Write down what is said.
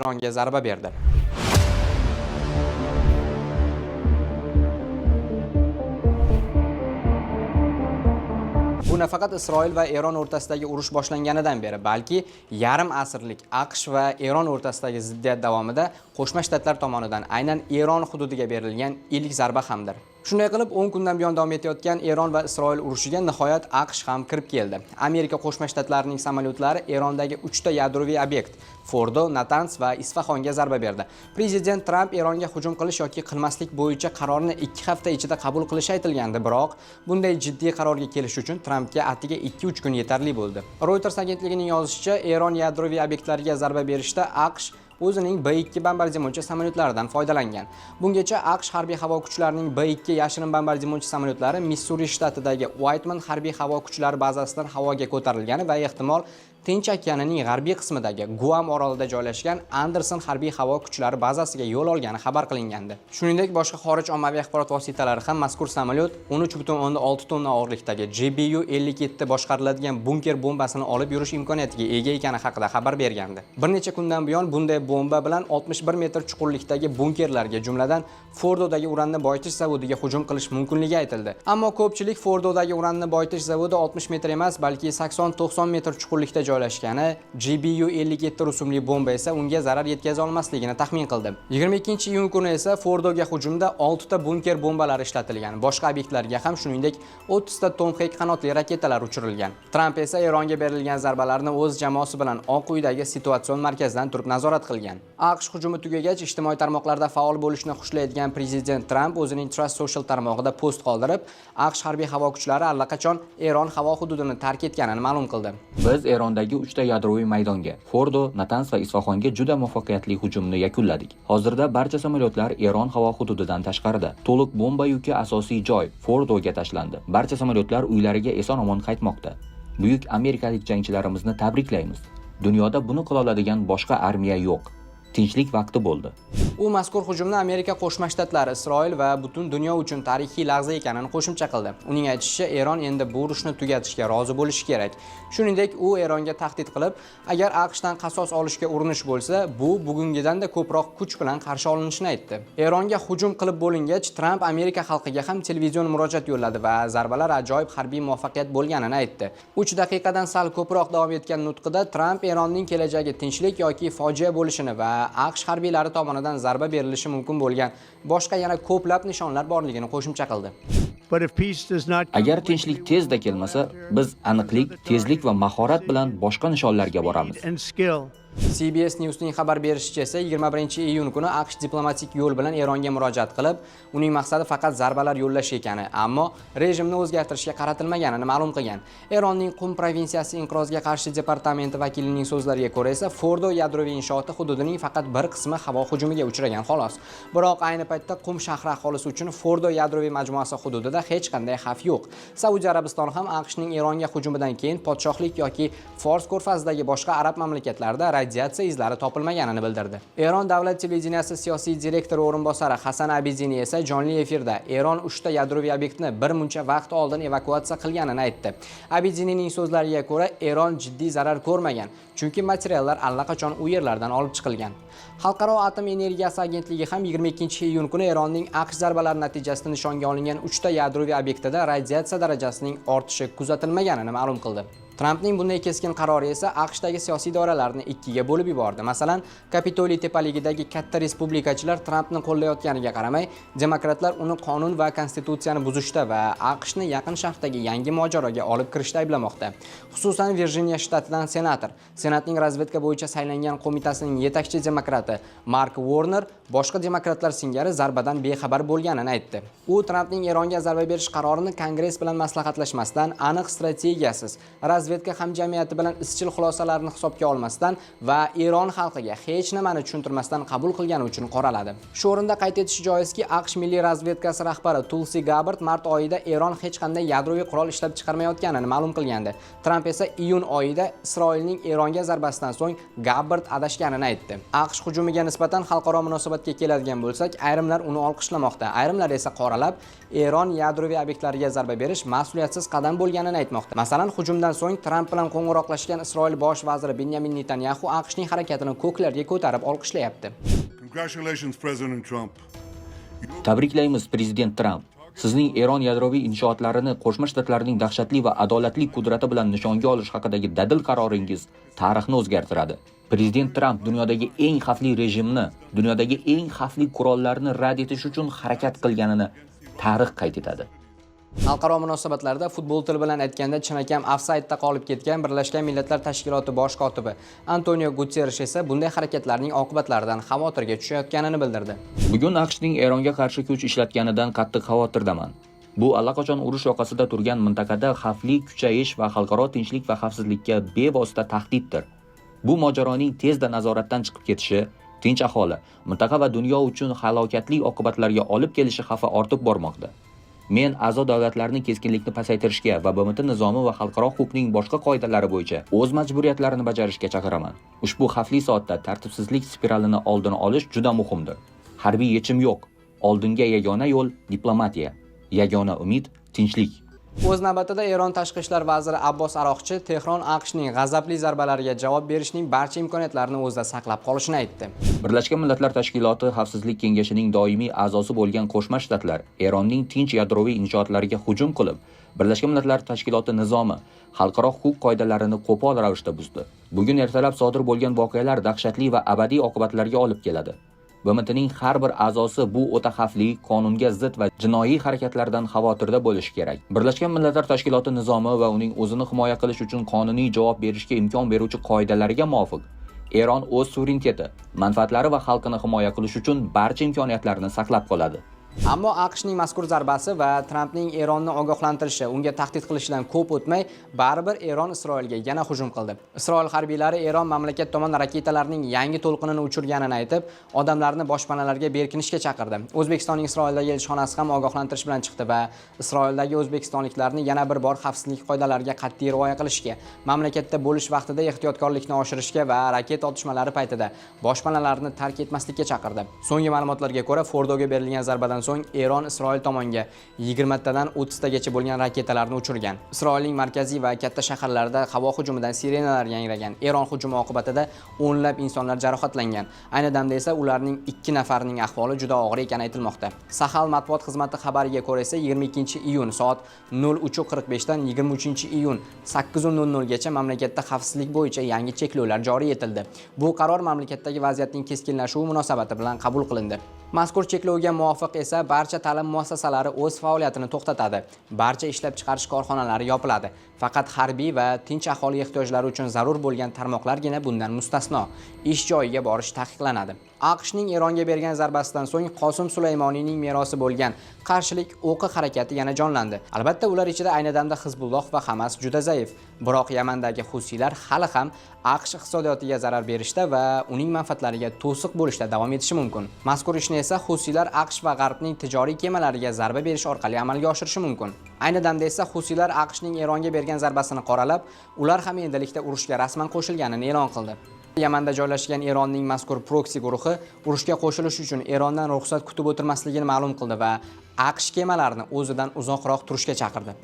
Eronga zarba berdi. Bu nafaqat Isroil va Eron o'rtasidagi urush boshlanganidan beri, balki yarim asrlik AQSh va Eron o'rtasidagi ziddiyat davomida Qo'shma Shtatlar tomonidan aynan Eron hududiga berilgan ilk zarba hamdir. Shunday qilib 10 kundan buyon davom etayotgan Eron va Isroil urushiga nihoyat AQSh ham kirib keldi. Amerika Qo'shma Shtatlarining samolyotlari Erondagi 3 ta yadroviy obyekt Fordo, Natanz va Isfahonga zarba berdi. Prezident Tramp Eronga hujum qilish yoki qilmaslik bo'yicha qarorni 2 hafta ichida qabul qilishi aytilgandi, biroq bunday jiddiy qarorga kelish uchun Trampga atiga 2-3 kun yetarli bo'ldi. Reuters agentligining yozishicha, Eron yadroviy obyektlariga zarba berishda AQSh o'zining B-2 bombardimonchi samolyotlaridan foydalangan. Bungacha AQSh harbiy havo kuchlarining B-2 yashirin bombardimonchi samolyotlari Missuri shtatidagi Whiteman harbiy havo kuchlari bazasidan havoga ko'tarilgani va ehtimol Tinch okeanining g'arbiy qismidagi Guam orolida joylashgan Anderson harbiy havo kuchlari bazasiga yo'l olgani xabar qilingandi. Shuningdek, boshqa xorij ommaviy axborot vositalari ham mazkur samolyot 13,6 tonna og'irlikdagi JBU-57 boshqariladigan bunker bombasini olib yurish imkoniyatiga ega ekani haqida xabar bergandi. Bir necha kundan buyon bunday bomba bilan 61 metr chuqurlikdagi bunkerlarga, jumladan Fordodagi uranni boyitish zavodiga hujum qilish mumkinligi aytildi. Ammo ko'pchilik Fordodagi uranni boyitish zavodi 60 metr emas, balki 80-90 metr chuqurlikda joylashgani, JBU-57 rusumli bomba esa unga zarar yetkaza olmasligini taxmin qildi. 22-iyun kuni esa Fordoga hujumda 6 ta bunker bombalari ishlatilgan. Boshqa obyektlarga ham shuningdek 30 ta Tomahawk qanotli raketalar uchirilgan. Tramp esa Eronga berilgan zarbalarni o'z jamoasi bilan Oq uydagi situatsion markazdan turib nazorat qilgan. AQSh hujumi tugagach ijtimoiy tarmoqlarda faol bo'lishni xushlaydigan prezident Tramp o'zining Trust Social tarmog'ida post qoldirib, AQSh harbiy havo kuchlari allaqachon Eron havo hududini tark etganini ma'lum qildi. Biz Erondagi 3 ta yadroviy maydonga, Fordo, Natanz va Isfahonga juda muvaffaqiyatli hujumni yakunladik. Hozirda barcha samolyotlar Eron havo hududidan tashqarida. To'liq bomba yuki asosiy joy Fordoga tashlandi. Barcha samolyotlar uylariga eson-omon qaytmoqda. Buyuk amerikalik jangchilarimizni tabriklaymiz. Dunyoda buni qila oladigan boshqa armiya yo'q. Tinchlik vaqti bo'ldi. U mazkur hujumni Amerika Qo'shma Shtatlari, Isroil va butun dunyo uchun tarixiy lahza ekanini qo'shimcha qildi. Uning aytishicha, Eron endi bu urushni tugatishga rozi bo'lishi kerak. Shuningdek, u Eronga tahdid qilib, agar AQShdan qasos olishga urinish bo'lsa, bu bugungidanda ko'proq kuch bilan qarshi olinishini aytdi. Eronga hujum qilib bo'lingach, Tramp Amerika xalqiga ham televizion murojaat yo'lladi va zarbalar ajoyib harbiy muvaffaqiyat bo'lganini aytdi. 3 daqiqadan sal ko'proq davom etgan nutqida Tramp Eronning kelajagi tinchlik yoki fojia bo'lishini va AQSh harbiylari tomonidan zarba berilishi mumkin bo'lgan boshqa yana ko'plab nishonlar borligini qo'shimcha qildi. Agar tinchlik tezda kelmasa, biz aniqlik, tezlik va mahorat bilan boshqa nishonlarga boramiz. CBS News'ning xabar berishicha esa 21-iyun kuni AQSh diplomatik yo'l bilan Eronga murojaat qilib, uning maqsadi faqat zarbalar yo'llash ekani, ammo rejimni o'zgartirishga qaratilmaganini ma'lum qilgan. Eronning Qum provinsiyasi inqirozga qarshi departamenti vakilining so'zlariga ko'ra esa Fordo yadroviy inshooti hududining faqat bir qismi havo hujumiga uchragan xolos. Biroq ayni paytda Qum shahri aholisi uchun Fordo yadroviy majmuasi hududida hech qanday xavf yo'q. Saudiya Arabistoni ham AQShning Eronga hujumidan keyin podshohlik yoki Fors ko'rfazidagi boshqa arab mamlakatlarida radiatsiya izlari topilmaganini bildirdi. Eron davlat televideniyasi siyosiy direktori o'rinbosari Hasan Abidini esa jonli efirda Eron 3 ta yadroviy obyektni bir muncha vaqt oldin evakuatsiya qilganini aytdi. Abidinining so'zlariga ko'ra, Eron jiddiy zarar ko'rmagan, chunki materiallar allaqachon u yerlardan olib chiqilgan. Xalqaro atom energiyasi agentligi ham 22-iyun kuni Eronning AQSh zarbalari natijasida nishonga olingan 3 ta yadroviy obyektida radiatsiya darajasining ortishi kuzatilmaganini ma'lum qildi. Trampning bunday keskin qarori esa AQShdagi siyosiy doiralarni ikkiga bo'lib yubordi. Masalan, Kapitoliy tepaligidagi katta respublikachilar Trampni qo'llayotganiga qaramay, demokratlar uni qonun va konstitutsiyani buzishda va AQShni Yaqin Sharqdagi yangi mojaroga olib kirishda ayblamoqda. Xususan, Virjiniya shtatidan senator, Senatning razvedka bo'yicha saylangan qo'mitasining yetakchi demokrati Mark Warner boshqa demokratlar singari zarbadan bexabar bo'lganini aytdi. U Trampning Eronga zarba berish qarorini Kongress bilan maslahatlashmasdan, aniq strategiyasiz, razvedka hamjamiyati bilan izchil xulosalarni hisobga olmasdan va Eron xalqiga hech nimani tushuntirmasdan qabul qilgani uchun qoraladi. Shu o'rinda qayd etish joizki, AQSh milliy razvedkasi rahbari Tulsi Gabbard mart oyida Eron hech qanday yadroviy qurol ishlab chiqarmayotganini ma'lum qilgandi. Tramp esa iyun oyida Isroilning Eronga zarbasidan so'ng Gabbard adashganini aytdi. AQSh hujumiga nisbatan xalqaro munosabatga keladigan bo'lsak, ayrimlar uni olqishlamoqda, ayrimlar esa qoralab, Eron yadroviy obyektlariga zarba berish mas'uliyatsiz qadam bo'lganini aytmoqda. Masalan, hujumdan so'ng Tramp bilan qo'ng'iroqlashgan Isroil bosh vaziri Benyamin Netanyahu AQShning harakatini ko'klarga ko'tarib olqishlayapti. Congratulations, President Trump. Tabriklaymiz, prezident Tramp. Sizning Eron yadroviy inshootlarini Qo'shma Shtatlarning dahshatli va adolatli qudrati bilan nishonga olish haqidagi dadil qaroringiz tarixni o'zgartiradi. Prezident Tramp dunyodagi eng xavfli rejimni, dunyodagi eng xavfli qurollarni rad etish uchun harakat qilganini tarix qayd etadi. Xalqaro munosabatlarda futbol tili bilan aytganda chinakam ofsaydda qolib ketgan Birlashgan Millatlar Tashkiloti bosh kotibi Antonio Guterres esa bunday harakatlarning oqibatlaridan xavotirga tushayotganini bildirdi. Bugun AQShning Eronga qarshi kuch ishlatganidan qattiq xavotirdaman. Bu allaqachon urush yoqasida turgan mintaqada xavfli kuchayish va xalqaro tinchlik va xavfsizlikka bevosita tahdiddir. Bu mojaroning tezda nazoratdan chiqib ketishi, tinch aholi, mintaqa va dunyo uchun halokatli oqibatlarga olib kelishi xavfi ortib bormoqda. Men a'zo davlatlarning keskinlikni pasaytirishga va BMT nizomi va xalqaro huquqning boshqa qoidalari bo'yicha o'z majburiyatlarini bajarishga chaqiraman. Ushbu xavfli soatda tartibsizlik spiralini oldini olish juda muhimdir. Harbiy yechim yo'q. Oldinga yagona yo'l diplomatiya. Yagona umid tinchlik. O'z navbatida Eron tashqi ishlar vaziri Abbos Aroqchi Tehron AQShning g'azabli zarbalariga javob berishning barcha imkoniyatlarini o'zida saqlab qolishini aytdi. Birlashgan Millatlar Tashkiloti Xavfsizlik kengashining doimiy a'zosi bo'lgan Qo'shma Shtatlar Eronning tinch yadroviy inshootlariga hujum qilib, Birlashgan Millatlar Tashkiloti nizomi, xalqaro huquq qoidalarini qo'pol ravishda buzdi. Bugun ertalab sodir bo'lgan voqealar dahshatli va abadiy oqibatlarga olib keladi. BMTning har bir a'zosi bu o'ta xavfli, qonunga zid va jinoiy harakatlardan xavotirda bo'lishi kerak. Birlashgan Millatlar Tashkiloti nizomi va uning o'zini himoya qilish uchun qonuniy javob berishga imkon beruvchi qoidalariga muvofiq Eron o'z suvereniteti, manfaatlari va xalqini himoya qilish uchun barcha imkoniyatlarni saqlab qoladi. Ammo AQShning mazkur zarbasi va Trampning Eronni ogohlantirishi, unga tahdid qilishidan ko'p o'tmay, baribir Eron Isroilga yana hujum qildi. Isroil harbiylari Eron mamlakat tomon raketalarning yangi to'lqinini uchirganini aytib, odamlarni boshpanalarga berkinishga chaqirdi. O'zbekistonning Isroildagi elchixonasi ham ogohlantirish bilan chiqdi va Isroildagi o'zbekistonliklarni yana bir bor xavfsizlik qoidalariga qat'iy rioya qilishga, mamlakatda bo'lish vaqtida ehtiyotkorlikni oshirishga va raketa otishmalari paytida boshpanalarni tark etmaslikka chaqirdi. So'nggi ma'lumotlarga ko'ra, Fordoga berilgan zarbadan so'ng Eron Isroil tomonga 20 tadan 30 tagacha bo'lgan raketalarni uchirgan. Isroilning markaziy va katta shaharlarida havo hujumidan sirenalar yangragan. Eron hujumi oqibatida o'nlab insonlar jarohatlangan. Ayni damda esa ularning 2 nafarining ahvoli juda og'ir ekani aytilmoqda. Sahal matbuot xizmati xabariga ko'ra esa 22-iyun soat 03:45 dan 23-iyun 8:00 gacha mamlakatda xavfsizlik bo'yicha yangi cheklovlar joriy etildi. Bu qaror mamlakatdagi vaziyatning keskinlashuvi munosabati bilan qabul qilindi. Mazkur cheklovga muvofiq esa barcha ta'lim muassasalari o'z faoliyatini to'xtatadi. Barcha ishlab chiqarish korxonalari yopiladi. Faqat harbiy va tinch aholi ehtiyojlari uchun zarur bo'lgan tarmoqlargina bundan mustasno. Ish joyiga borish taqiqlanadi. AQShning Eronga bergan zarbasidan so'ng Qosim Sulaymoniyning merosi bo'lgan qarshilik o'qi harakati yana jonlandi. Albatta, ular ichida ayni damda Hizbulloh va Hamas juda zaif. Biroq Yamandagi Husiylar hali ham AQSh iqtisodiyotiga zarar berishda va uning manfaatlariga to'siq bo'lishda davom etishi mumkin. Mazkur ishni esa Husiylar AQSh va G'arbning tijoriy kemalariga zarba berish orqali amalga oshirishi mumkin. Ayni damda esa Husiylar AQShning Eronga bergan zarbasini qoralab, ular ham endilikda urushga rasman qo'shilganini e'lon qildi. Yamanda joylashgan Eronning mazkur proksi guruhi urushga qo'shilish uchun Erondan ruxsat kutib o'tirmasligini ma'lum qildi va AQSh kemalarini o'zidan uzoqroq turishga chaqirdi.